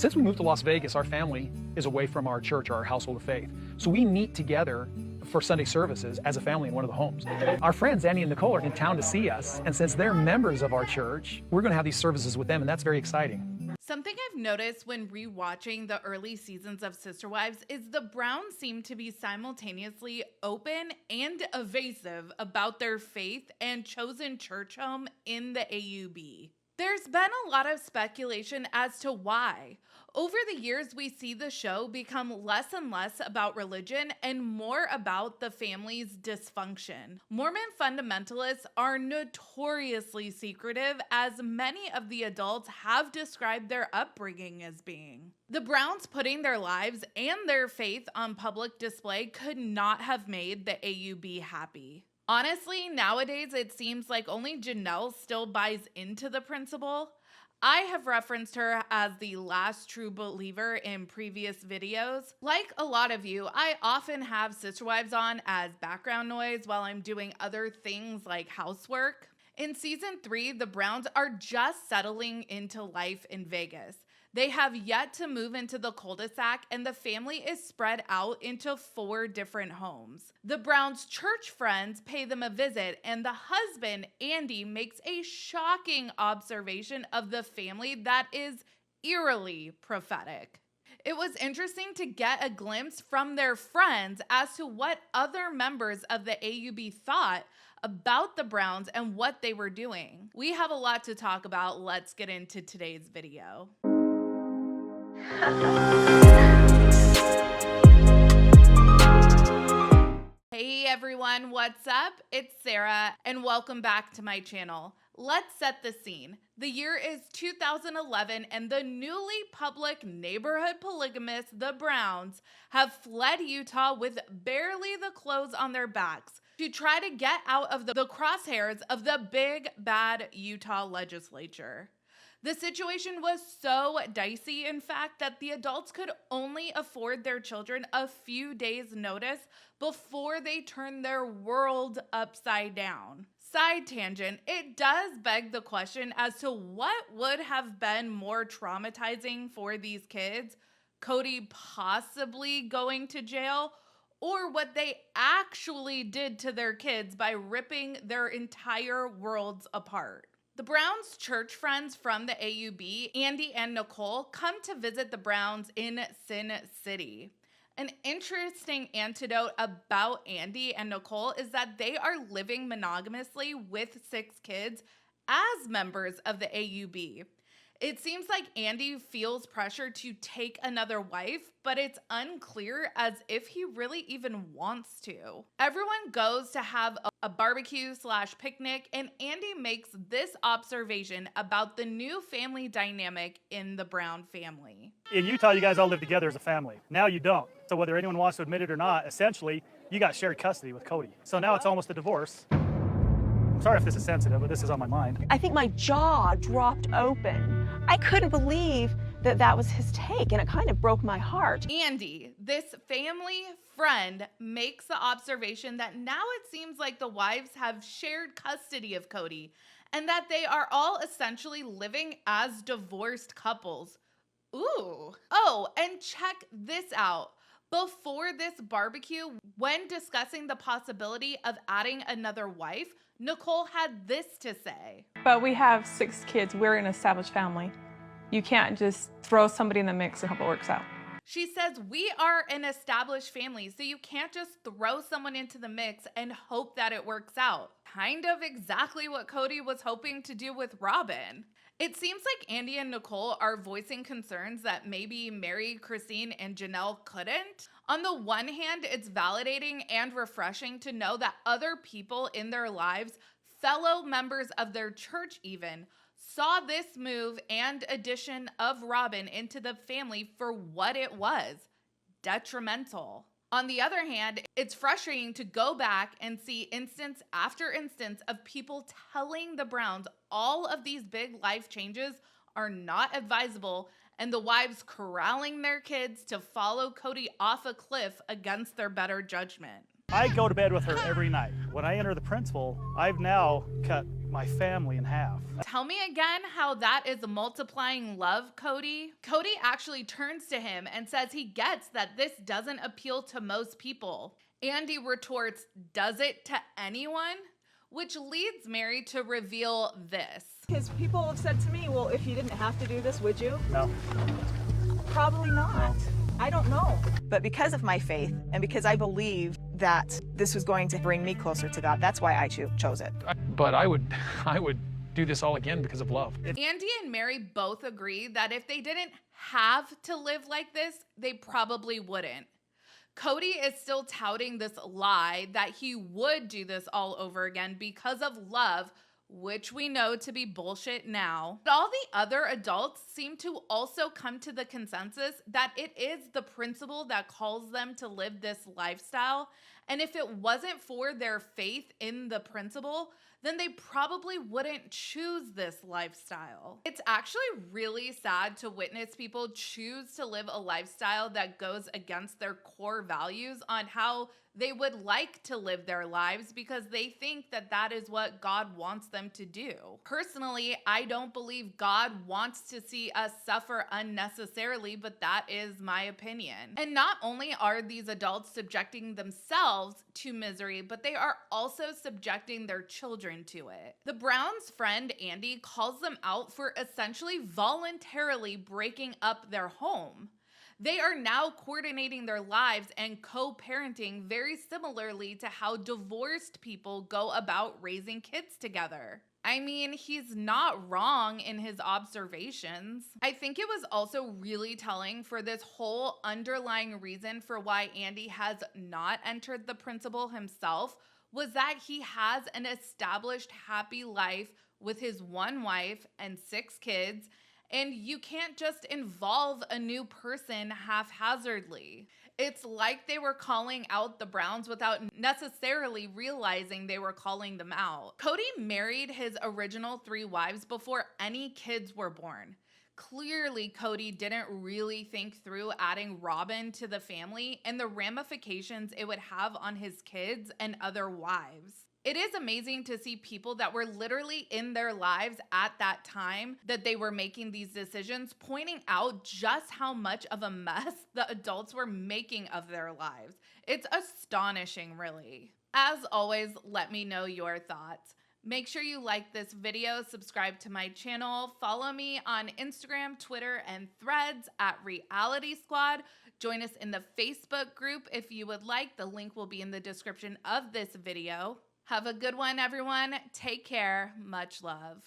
Since we moved to Las Vegas, our family is away from our church or our household of faith. So we meet together for Sunday services as a family in one of the homes. Our friends, Andy and Nicole, are in town to see us. And since they're members of our church, we're going to have these services with them, and that's very exciting. Something I've noticed when rewatching the early seasons of Sister Wives is the Browns seem to be simultaneously open and evasive about their faith and chosen church home in the AUB. There's been a lot of speculation as to why. Over the years, we see the show become less and less about religion and more about the family's dysfunction. Mormon fundamentalists are notoriously secretive, as many of the adults have described their upbringing as being. The Browns putting their lives and their faith on public display could not have made the AUB happy. Honestly, nowadays it seems like only Janelle still buys into the principle. I have referenced her as the last true believer in previous videos. Like a lot of you, I often have Sister Wives on as background noise while I'm doing other things like housework. In season 3, the Browns are just settling into life in Vegas. They have yet to move into the cul-de-sac, and the family is spread out into 4 different homes. The Browns' church friends pay them a visit, and the husband, Andy, makes a shocking observation of the family that is eerily prophetic. It was interesting to get a glimpse from their friends as to what other members of the AUB thought about the Browns and what they were doing. We have a lot to talk about. Let's get into today's video. Hey everyone, what's up? It's Sarah and welcome back to my channel. Let's set the scene. The year is 2011 and the newly public neighborhood polygamists, the Browns, have fled Utah with barely the clothes on their backs to try to get out of the crosshairs of the big bad Utah legislature. The situation was so dicey, in fact, that the adults could only afford their children a few days' notice before they turned their world upside down. Side tangent, it does beg the question as to what would have been more traumatizing for these kids, Kody possibly going to jail, or what they actually did to their kids by ripping their entire worlds apart. The Browns' church friends from the AUB, Andy and Nicole, come to visit the Browns in Sin City. An interesting anecdote about Andy and Nicole is that they are living monogamously with 6 kids as members of the AUB. It seems like Andy feels pressure to take another wife, but it's unclear as if he really even wants to. Everyone goes to have a barbecue/picnic, and Andy makes this observation about the new family dynamic in the Brown family. In Utah, you guys all live together as a family. Now you don't. So whether anyone wants to admit it or not, essentially, you got shared custody with Kody. So now it's almost a divorce. Sorry if this is sensitive, but this is on my mind. I think my jaw dropped open. I couldn't believe that that was his take, and it kind of broke my heart. Andy, this family friend, makes the observation that now it seems like the wives have shared custody of Kody and that they are all essentially living as divorced couples. Ooh. Oh, and check this out. Before this barbecue, when discussing the possibility of adding another wife, Nicole had this to say. But we have 6 kids. We're an established family. You can't just throw somebody in the mix and hope it works out. She says, we are an established family, so you can't just throw someone into the mix and hope that it works out. Kind of exactly what Kody was hoping to do with Robin. It seems like Andy and Nicole are voicing concerns that maybe Mary, Christine, and Janelle couldn't. On the one hand, it's validating and refreshing to know that other people in their lives, fellow members of their church even, saw this move and addition of Robin into the family for what it was, detrimental. On the other hand, it's frustrating to go back and see instance after instance of people telling the Browns all of these big life changes are not advisable, and the wives corralling their kids to follow Kody off a cliff against their better judgment. I go to bed with her every night. When I enter the principal, I've now cut my family in half. Tell me again how that is multiplying love, Kody. Kody actually turns to him and says he gets that this doesn't appeal to most people. Andy retorts, "Does it to anyone?" Which leads Mary to reveal this. Because people have said to me, well, if you didn't have to do this, would you? No. Probably not. I don't know. But because of my faith and because I believe that this was going to bring me closer to God, that's why I chose it. But I would do this all again because of love. Andy and Mary both agree that if they didn't have to live like this, they probably wouldn't. Kody is still touting this lie that he would do this all over again because of love, which we know to be bullshit now. But all the other adults seem to also come to the consensus that it is the principal that calls them to live this lifestyle. And if it wasn't for their faith in the principal, then they probably wouldn't choose this lifestyle. It's actually really sad to witness people choose to live a lifestyle that goes against their core values on how they would like to live their lives because they think that that is what God wants them to do. Personally, I don't believe God wants to see us suffer unnecessarily, but that is my opinion. And not only are these adults subjecting themselves to misery, but they are also subjecting their children to it. The Browns' friend Andy calls them out for essentially voluntarily breaking up their home. They are now coordinating their lives and co-parenting very similarly to how divorced people go about raising kids together. I mean, he's not wrong in his observations. I think it was also really telling for this whole underlying reason for why Andy has not entered the principal himself was that he has an established happy life with his one wife and 6 kids, and you can't just involve a new person haphazardly. It's like they were calling out the Browns without necessarily realizing they were calling them out. Kody married his original 3 wives before any kids were born. Clearly, Kody didn't really think through adding Robin to the family and the ramifications it would have on his kids and other wives. It is amazing to see people that were literally in their lives at that time that they were making these decisions, pointing out just how much of a mess the adults were making of their lives. It's astonishing, really. As always, let me know your thoughts. Make sure you like this video, subscribe to my channel, follow me on Instagram, Twitter, and Threads at Reality Squad. Join us in the Facebook group if you would like. The link will be in the description of this video. Have a good one, everyone. Take care. Much love.